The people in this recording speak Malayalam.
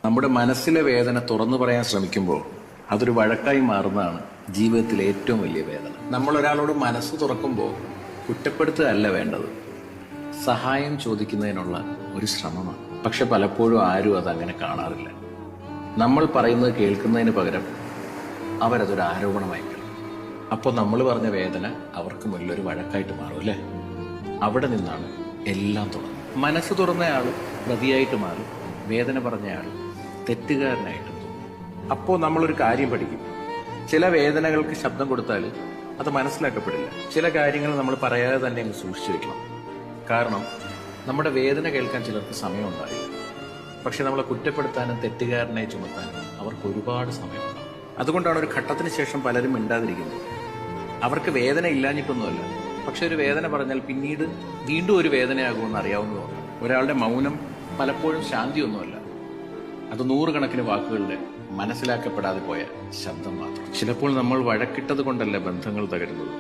നമ്മുടെ മനസ്സിലെ വേദന തുറന്നു പറയാൻ ശ്രമിക്കുമ്പോൾ അതൊരു വഴക്കായി മാറുന്നതാണ് ജീവിതത്തിലെ ഏറ്റവും വലിയ വേദന. നമ്മൾ ഒരാളോട് മനസ്സ് തുറക്കുമ്പോൾ കുറ്റപ്പെടുത്തുകയല്ല വേണ്ടത്, സഹായം ചോദിക്കുന്നതിനുള്ള ഒരു ശ്രമമാണ്. പക്ഷെ പലപ്പോഴും ആരും അതങ്ങനെ കാണാറില്ല. നമ്മൾ പറയുന്നത് കേൾക്കുന്നതിന് പകരം അവരതൊരു ആരോപണമായി കേൾക്കും. അപ്പോൾ നമ്മൾ പറഞ്ഞ വേദന അവർക്ക് മുന്നിലൊരു വഴക്കായിട്ട് മാറും അല്ലേ? അവിടെ നിന്നാണ് എല്ലാം തുടങ്ങുന്നത്. മനസ്സ് തുറന്നയാൾ പ്രതിയായിട്ട് മാറും, വേദന പറഞ്ഞയാൾ തെറ്റുകാരനായിട്ട് തോന്നും. അപ്പോൾ നമ്മളൊരു കാര്യം പഠിക്കും, ചില വേദനകൾക്ക് ശബ്ദം കൊടുത്താൽ അത് മനസ്സിലാക്കപ്പെടില്ല. ചില കാര്യങ്ങൾ നമ്മൾ പറയാതെ തന്നെ അങ്ങ് സൂക്ഷിച്ചു വെക്കണം. കാരണം നമ്മുടെ വേദന കേൾക്കാൻ ചിലർക്ക് സമയമുണ്ടാവില്ല. പക്ഷെ നമ്മളെ കുറ്റപ്പെടുത്താനും തെറ്റുകാരനായി ചുമത്താനും അവർക്ക് ഒരുപാട് സമയമുണ്ടാകും. അതുകൊണ്ടാണ് ഒരു ഘട്ടത്തിന് ശേഷം പലരും മിണ്ടാതിരിക്കുന്നത്. അവർക്ക് വേദന ഇല്ലാഞ്ഞിട്ടൊന്നുമല്ല, പക്ഷെ ഒരു വേദന പറഞ്ഞാൽ പിന്നീട് വീണ്ടും ഒരു വേദനയാകുമെന്ന് അറിയാവുന്നതുകൊണ്ട്. ഒരാളുടെ മൗനം പലപ്പോഴും ശാന്തിയൊന്നുമല്ല, അത് നൂറുകണക്കിന് വാക്കുകളുടെ മനസ്സിലാക്കപ്പെടാതെ പോയ ശബ്ദം മാത്രം. ചിലപ്പോൾ നമ്മൾ വഴക്കിട്ടത് കൊണ്ടല്ല ബന്ധങ്ങൾ തകരുന്നത്,